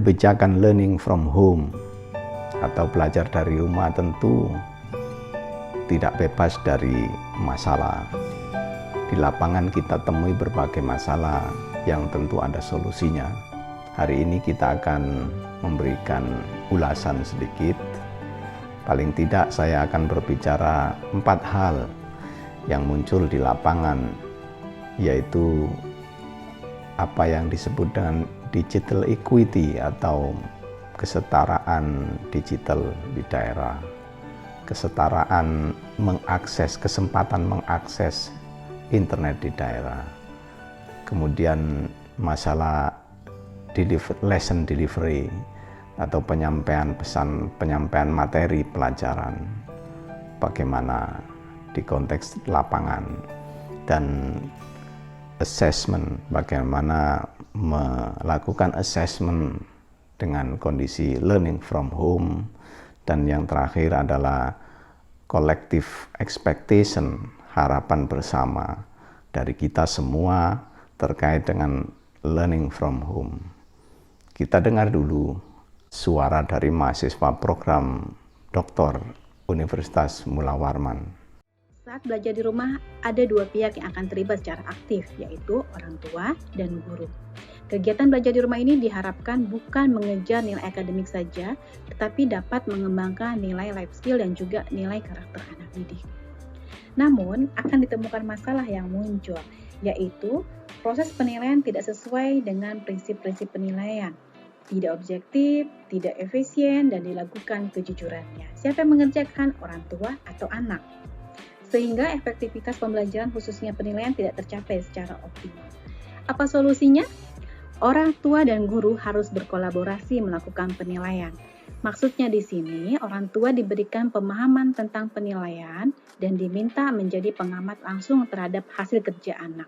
kebijakan learning from home atau belajar dari rumah tentu tidak bebas dari masalah. Di lapangan kita temui berbagai masalah yang tentu ada solusinya. Hari ini kita akan memberikan ulasan sedikit. Paling tidak saya akan berbicara 4 hal yang muncul di lapangan, yaitu apa yang disebut dengan digital equity atau kesetaraan digital di daerah, kesetaraan mengakses, kesempatan mengakses internet di daerah, kemudian masalah lesson delivery atau penyampaian pesan, penyampaian materi pelajaran, bagaimana di konteks lapangan, dan assessment, bagaimana melakukan assessment dengan kondisi learning from home, dan yang terakhir adalah collective expectation, harapan bersama dari kita semua terkait dengan learning from home. Kita dengar dulu suara dari mahasiswa program Doktor Universitas Mula Warman. Saat belajar di rumah, ada 2 pihak yang akan terlibat secara aktif, yaitu orang tua dan guru. Kegiatan belajar di rumah ini diharapkan bukan mengejar nilai akademik saja, tetapi dapat mengembangkan nilai life skill dan juga nilai karakter anak didik. Namun, akan ditemukan masalah yang muncul, yaitu proses penilaian tidak sesuai dengan prinsip-prinsip penilaian, tidak objektif, tidak efisien, dan dilakukan kejujurannya. Siapa yang mengerjakan, orang tua atau anak? Sehingga efektivitas pembelajaran khususnya penilaian tidak tercapai secara optimal. Apa solusinya? Orang tua dan guru harus berkolaborasi melakukan penilaian. Maksudnya di sini, orang tua diberikan pemahaman tentang penilaian dan diminta menjadi pengamat langsung terhadap hasil kerja anak.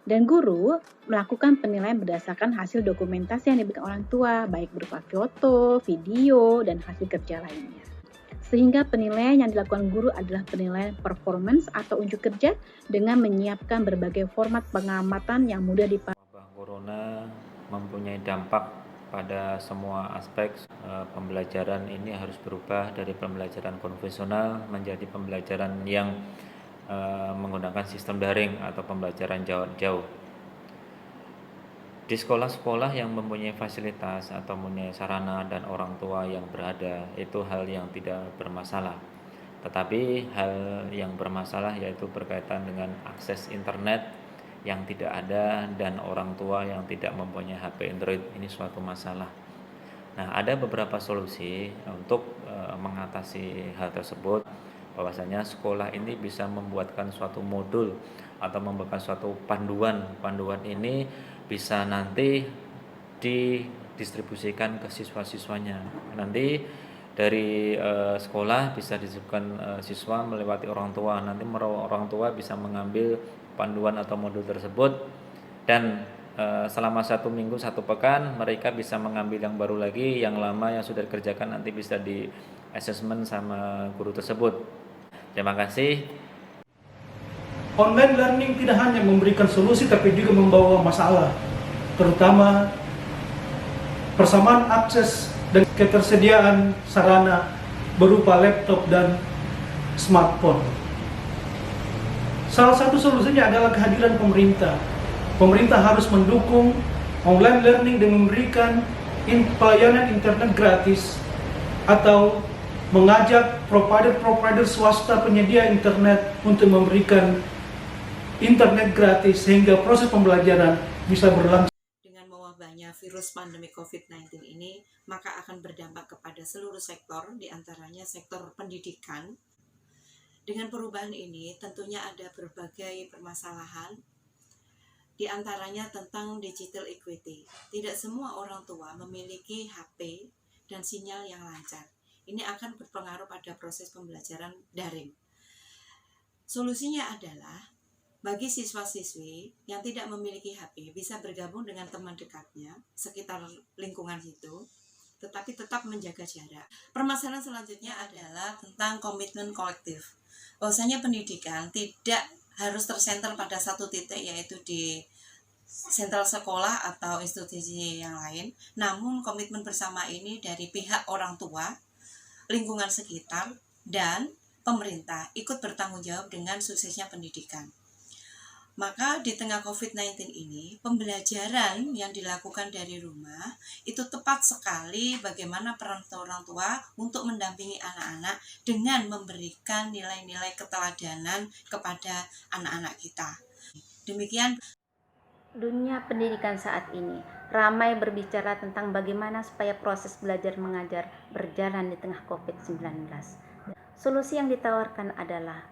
Dan guru melakukan penilaian berdasarkan hasil dokumentasi yang diberikan orang tua, baik berupa foto, video, dan hasil kerja lainnya. Sehingga penilaian yang dilakukan guru adalah penilaian performance atau unjuk kerja dengan menyiapkan berbagai format pengamatan yang mudah dipahami. Corona mempunyai dampak pada semua aspek. Pembelajaran ini harus berubah dari pembelajaran konvensional menjadi pembelajaran yang menggunakan sistem daring atau pembelajaran jarak jauh. Di sekolah-sekolah yang mempunyai fasilitas atau mempunyai sarana dan orang tua yang berada, itu hal yang tidak bermasalah. Tetapi hal yang bermasalah yaitu berkaitan dengan akses internet yang tidak ada dan orang tua yang tidak mempunyai HP Android. Ini suatu masalah. Nah, ada beberapa solusi untuk mengatasi hal tersebut. Bahwasanya sekolah ini bisa membuatkan suatu modul atau membuatkan suatu panduan. Panduan ini bisa nanti didistribusikan ke siswa-siswanya. Nanti dari sekolah bisa disebutkan siswa melewati orang tua. Nanti orang tua bisa mengambil panduan atau modul tersebut, dan selama 1 minggu 1 pekan mereka bisa mengambil yang baru lagi, yang lama yang sudah dikerjakan nanti bisa di assessment sama guru tersebut. Terima kasih. Online learning tidak hanya memberikan solusi tapi juga membawa masalah, terutama persamaan akses dan ketersediaan sarana berupa laptop dan smartphone. Salah satu solusinya adalah kehadiran pemerintah. Pemerintah harus mendukung online learning dengan memberikan pelayanan internet gratis atau mengajak provider swasta penyedia internet untuk memberikan internet gratis sehingga proses pembelajaran bisa berlangsung. Dengan mewabahnya virus pandemi COVID-19 ini, maka akan berdampak kepada seluruh sektor, diantaranya sektor pendidikan. Dengan perubahan ini tentunya ada berbagai permasalahan, di antaranya tentang digital equity. Tidak semua orang tua memiliki HP dan sinyal yang lancar. Ini akan berpengaruh pada proses pembelajaran daring. Solusinya adalah bagi siswa-siswi yang tidak memiliki HP bisa bergabung dengan teman dekatnya sekitar lingkungan situ, tetapi tetap menjaga jarak. Permasalahan selanjutnya adalah tentang komitmen kolektif. Bahwasanya pendidikan tidak harus tersenter pada satu titik, yaitu di sentral sekolah atau institusi yang lain, namun komitmen bersama ini dari pihak orang tua, lingkungan sekitar, dan pemerintah ikut bertanggung jawab dengan suksesnya pendidikan. Maka di tengah COVID-19 ini, pembelajaran yang dilakukan dari rumah itu tepat sekali bagaimana peran orang tua untuk mendampingi anak-anak dengan memberikan nilai-nilai keteladanan kepada anak-anak kita. Demikian. Dunia pendidikan saat ini ramai berbicara tentang bagaimana supaya proses belajar mengajar berjalan di tengah COVID-19. Solusi yang ditawarkan adalah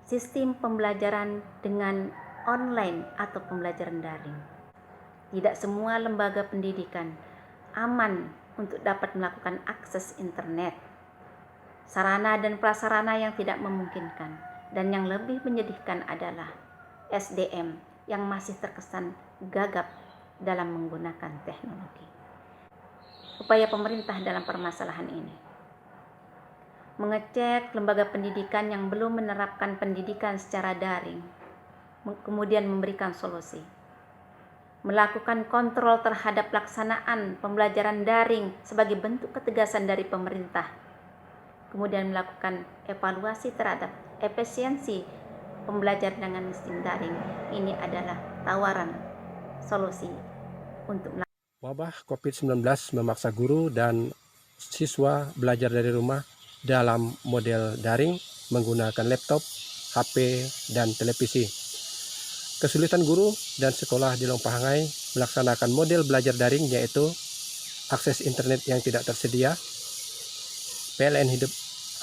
sistem pembelajaran dengan online atau pembelajaran daring. Tidak semua lembaga pendidikan aman untuk dapat melakukan akses internet, sarana dan prasarana yang tidak memungkinkan, dan yang lebih menyedihkan adalah SDM yang masih terkesan gagap dalam menggunakan teknologi. Upaya pemerintah dalam permasalahan ini mengecek lembaga pendidikan yang belum menerapkan pendidikan secara daring, kemudian memberikan solusi, melakukan kontrol terhadap pelaksanaan pembelajaran daring sebagai bentuk ketegasan dari pemerintah, kemudian melakukan evaluasi terhadap efisiensi pembelajaran dengan sistem daring. Ini adalah tawaran solusi untuk wabah COVID-19 memaksa guru dan siswa belajar dari rumah dalam model daring menggunakan laptop, HP, dan televisi. Kesulitan guru dan sekolah di Longpahangai melaksanakan model belajar daring yaitu akses internet yang tidak tersedia, PLN hidup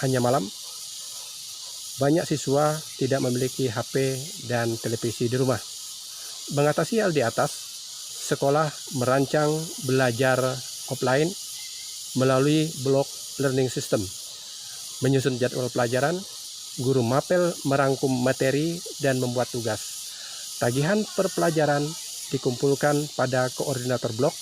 hanya malam. Banyak siswa tidak memiliki HP dan televisi di rumah. Mengatasi hal di atas, sekolah merancang belajar offline melalui block learning system. Menyusun jadwal pelajaran, guru mapel merangkum materi dan membuat tugas. Tagihan per pelajaran dikumpulkan pada koordinator blok,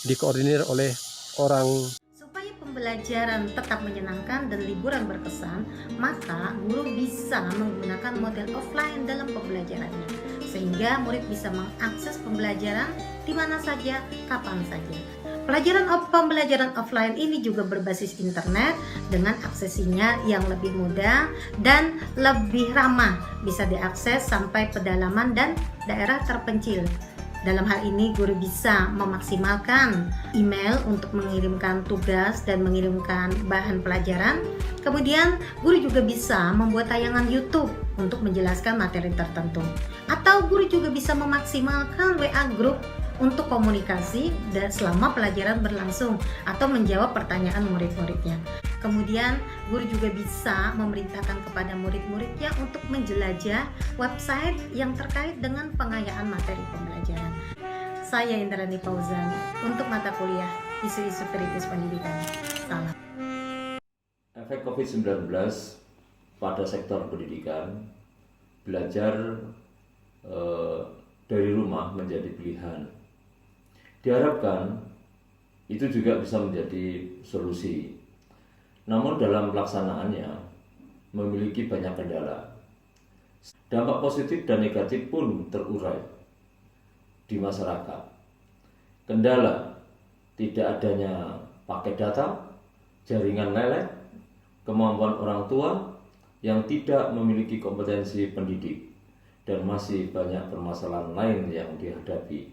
dikoordinir oleh orang. Supaya pembelajaran tetap menyenangkan dan liburan berkesan, maka guru bisa menggunakan model offline dalam pembelajarannya, sehingga murid bisa mengakses pembelajaran di mana saja, kapan saja. Pembelajaran offline ini juga berbasis internet dengan aksesinya yang lebih mudah dan lebih ramah, bisa diakses sampai pedalaman dan daerah terpencil. Dalam hal ini, guru bisa memaksimalkan email untuk mengirimkan tugas dan mengirimkan bahan pelajaran. Kemudian, guru juga bisa membuat tayangan YouTube untuk menjelaskan materi tertentu. Atau guru juga bisa memaksimalkan WA Group untuk komunikasi dan selama pelajaran berlangsung atau menjawab pertanyaan murid-muridnya. Kemudian, guru juga bisa memerintahkan kepada murid-muridnya untuk menjelajah website yang terkait dengan pengayaan materi pembelajaran. Saya Indrani Fauzan untuk mata kuliah Isu-isu Kritis Pendidikan. Salam. Efek COVID-19 pada sektor pendidikan, belajar dari rumah menjadi pilihan. Diharapkan itu juga bisa menjadi solusi. Namun dalam pelaksanaannya memiliki banyak kendala. Dampak positif dan negatif pun terurai di masyarakat. Kendala tidak adanya paket data, jaringan lelet, kemampuan orang tua yang tidak memiliki kompetensi pendidik, dan masih banyak permasalahan lain yang dihadapi.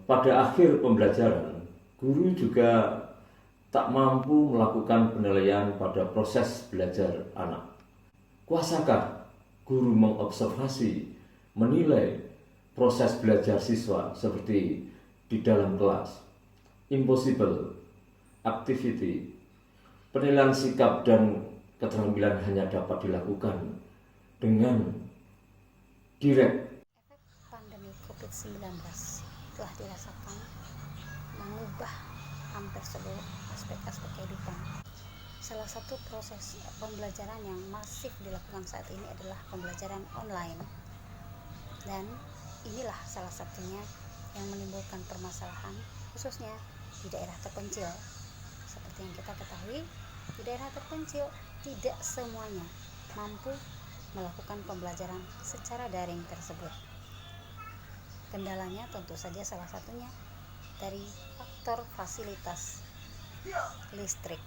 Pada akhir pembelajaran, guru juga tak mampu melakukan penilaian pada proses belajar anak. Kuasakah guru mengobservasi, menilai proses belajar siswa seperti di dalam kelas? Impossible. Activity, penilaian sikap dan keterampilan hanya dapat dilakukan dengan direct. Efek pandemi COVID-19 telah dirasakan mengubah hampir seluruh aspek-aspek kehidupan. Salah satu proses pembelajaran yang masif dilakukan saat ini adalah pembelajaran online, dan inilah salah satunya yang menimbulkan permasalahan khususnya di daerah terpencil. Seperti yang kita ketahui, di daerah terpencil tidak semuanya mampu melakukan pembelajaran secara daring tersebut. Kendalanya tentu saja salah satunya dari faktor fasilitas listrik.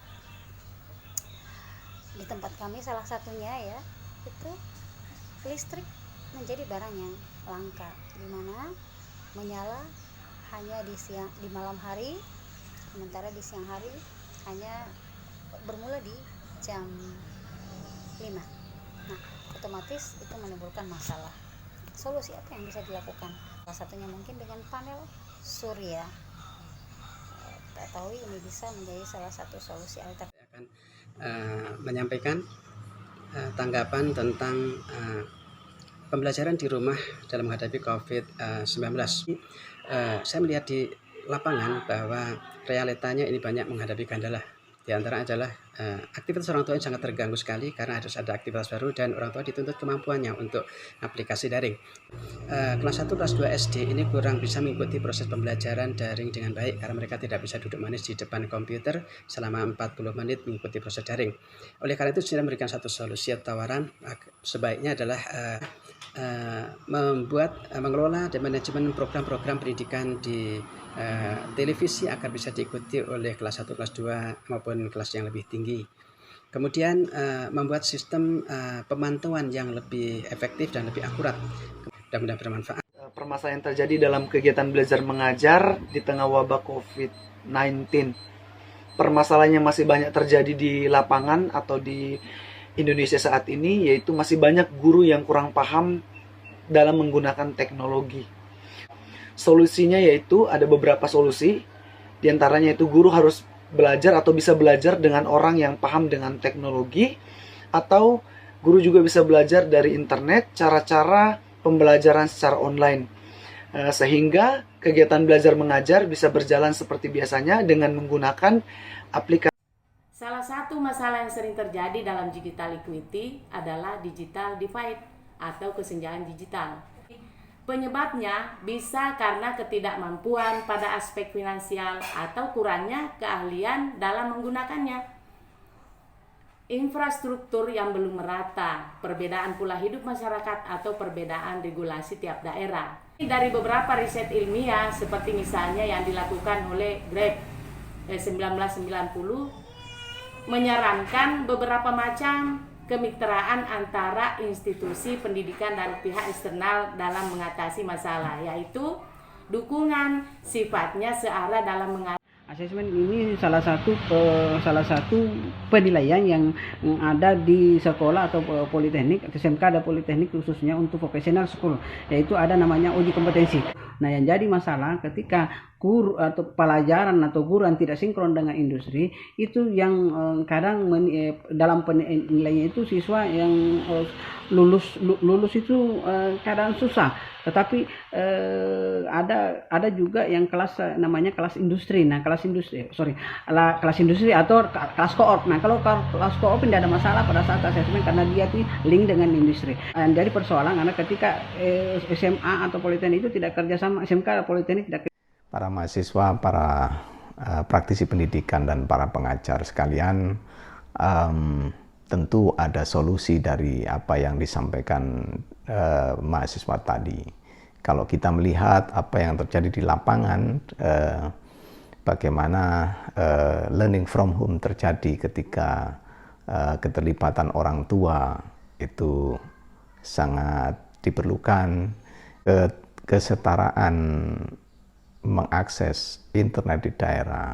Di tempat kami salah satunya ya, itu listrik menjadi barang yang langka, di mana menyala hanya di malam hari, sementara di siang hari hanya bermula di jam 5. Nah, otomatis itu menimbulkan masalah. Solusi apa yang bisa dilakukan? Salah satunya mungkin dengan panel surya. Tak tahu ini bisa menjadi salah satu solusi alternatif. Akan menyampaikan tanggapan tentang pembelajaran di rumah dalam menghadapi COVID-19. Saya melihat di lapangan bahwa realitanya ini banyak menghadapi kendala. Di antara adalah aktivitas orang tua yang sangat terganggu sekali karena harus ada aktivitas baru dan orang tua dituntut kemampuannya untuk aplikasi daring. Kelas 1, kelas 2 SD ini kurang bisa mengikuti proses pembelajaran daring dengan baik karena mereka tidak bisa duduk manis di depan komputer selama 40 menit mengikuti proses daring. Oleh karena itu, saya memberikan satu solusi atau tawaran sebaiknya adalah mengelola dan manajemen program-program pendidikan di televisi agar bisa diikuti oleh kelas 1, kelas 2 maupun kelas yang lebih tinggi. Kemudian membuat sistem pemantauan yang lebih efektif dan lebih akurat dan mudah bermanfaat. Permasalahan yang terjadi dalam kegiatan belajar mengajar di tengah wabah COVID-19. Permasalahan yang masih banyak terjadi di lapangan atau di Indonesia saat ini, yaitu masih banyak guru yang kurang paham dalam menggunakan teknologi. Solusinya yaitu ada beberapa solusi, diantaranya itu guru harus belajar atau bisa belajar dengan orang yang paham dengan teknologi, atau guru juga bisa belajar dari internet cara-cara pembelajaran secara online, sehingga kegiatan belajar mengajar bisa berjalan seperti biasanya dengan menggunakan aplikasi. Salah satu masalah yang sering terjadi dalam digital equity adalah digital divide atau kesenjangan digital. Penyebabnya bisa karena ketidakmampuan pada aspek finansial atau kurangnya keahlian dalam menggunakannya. Infrastruktur yang belum merata, perbedaan pola hidup masyarakat atau perbedaan regulasi tiap daerah. Dari beberapa riset ilmiah seperti misalnya yang dilakukan oleh Greb 1990 menyarankan beberapa macam kemitraan antara institusi pendidikan dan pihak eksternal dalam mengatasi masalah, yaitu dukungan sifatnya searah dalam mengatasi. Asesmen ini salah satu penilaian yang ada di sekolah atau politeknik, SMK ada politeknik khususnya untuk vocational school, yaitu ada namanya uji kompetensi. Nah, yang jadi masalah ketika guru atau pelajaran atau guru yang tidak sinkron dengan industri itu yang kadang dalam penilaiannya itu siswa yang lulus itu kadang susah. Tetapi ada juga yang kelas namanya kelas industri. Nah, kelas industri atau kelas koop. Nah, kalau kelas koop tidak ada masalah pada saat asesmen karena dia itu link dengan industri. Jadi persoalan karena ketika SMA atau politeknik itu tidak kerja sama, SMK atau politeknik tidak kerja. Para mahasiswa, para praktisi pendidikan dan para pengajar sekalian, tentu ada solusi dari apa yang disampaikan mahasiswa tadi. Kalau kita melihat apa yang terjadi di lapangan, bagaimana learning from home terjadi ketika keterlibatan orang tua itu sangat diperlukan, kesetaraan mengakses internet di daerah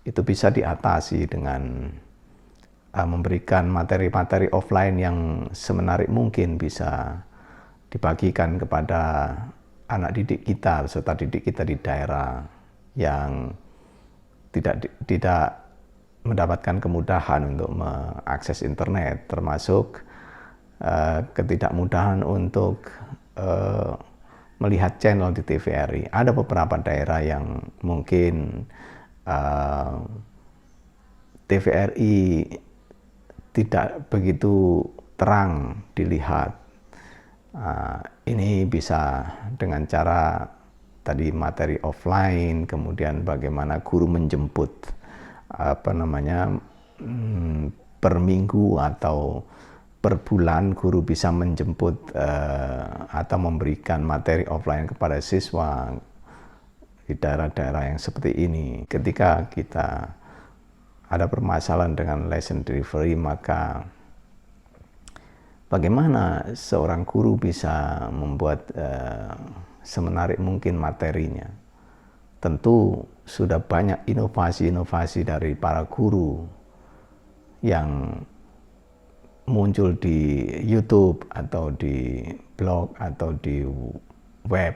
itu bisa diatasi dengan memberikan materi-materi offline yang semenarik mungkin bisa dibagikan kepada anak didik kita, peserta didik kita di daerah yang tidak mendapatkan kemudahan untuk mengakses internet, termasuk ketidakmudahan untuk melihat channel di TVRI. Ada beberapa daerah yang mungkin TVRI tidak begitu terang dilihat. Ini bisa dengan cara tadi materi offline, kemudian bagaimana guru menjemput per minggu atau per bulan guru bisa menjemput atau memberikan materi offline kepada siswa di daerah-daerah yang seperti ini. Ketika kita ada permasalahan dengan lesson delivery, maka bagaimana seorang guru bisa membuat semenarik mungkin materinya? Tentu sudah banyak inovasi-inovasi dari para guru yang muncul di YouTube atau di blog atau di web.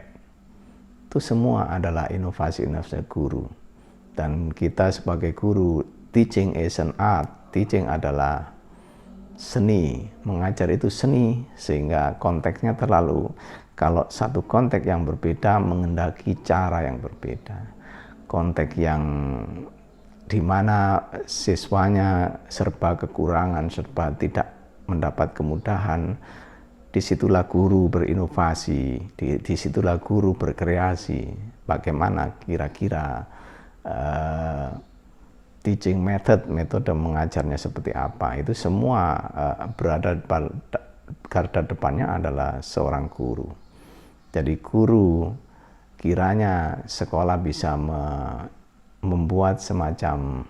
Itu semua adalah inovasi-inovasi guru. Dan kita sebagai guru, teaching is an art. Teaching adalah seni. Mengajar itu seni, sehingga konteksnya terlalu, kalau satu konteks yang berbeda mengendaki cara yang berbeda. Konteks yang di mana siswanya serba kekurangan, serba tidak mendapat kemudahan, disitulah guru berinovasi, disitulah guru berkreasi. Bagaimana kira-kira teaching metode mengajarnya seperti apa, itu semua berada pada garda depannya adalah seorang guru. Jadi guru, kiranya sekolah bisa membuat semacam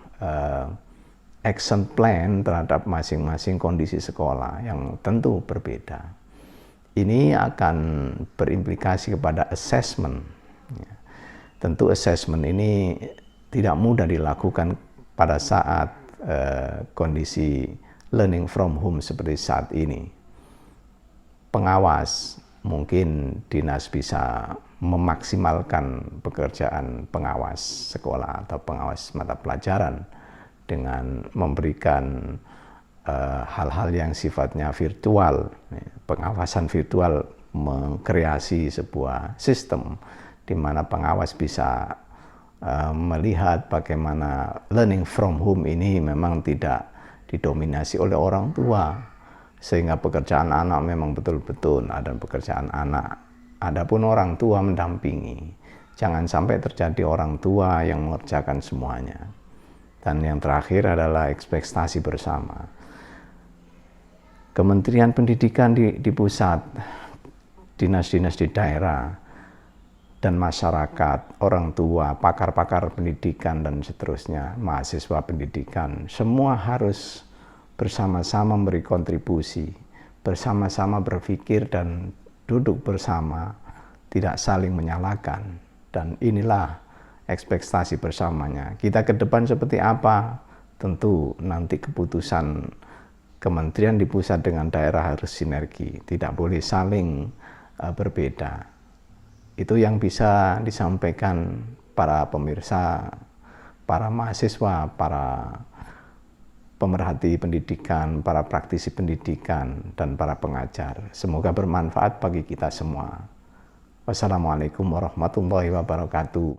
action plan terhadap masing-masing kondisi sekolah yang tentu berbeda. Ini akan berimplikasi kepada assessment. Tentu assessment ini tidak mudah dilakukan pada saat kondisi learning from home seperti saat ini. Pengawas, mungkin dinas bisa memaksimalkan pekerjaan pengawas sekolah atau pengawas mata pelajaran dengan memberikan hal-hal yang sifatnya virtual. Pengawasan virtual mengkreasi sebuah sistem di mana pengawas bisa melihat bagaimana learning from home ini memang tidak didominasi oleh orang tua, sehingga pekerjaan anak memang betul-betul ada pekerjaan anak. Adapun orang tua mendampingi. Jangan sampai terjadi orang tua yang mengerjakan semuanya. Dan yang terakhir adalah ekspektasi bersama. Kementerian Pendidikan di pusat, dinas-dinas di daerah, dan masyarakat, orang tua, pakar-pakar pendidikan, dan seterusnya, mahasiswa pendidikan, semua harus bersama-sama memberi kontribusi, bersama-sama berpikir dan duduk bersama, tidak saling menyalahkan. Dan inilah ekspektasi bersamanya. Kita ke depan seperti apa? Tentu nanti keputusan kementerian di pusat dengan daerah harus sinergi, tidak boleh saling berbeda. Itu yang bisa disampaikan para pemirsa, para mahasiswa, para pemerhati pendidikan, para praktisi pendidikan, dan para pengajar. Semoga bermanfaat bagi kita semua. Wassalamualaikum warahmatullahi wabarakatuh.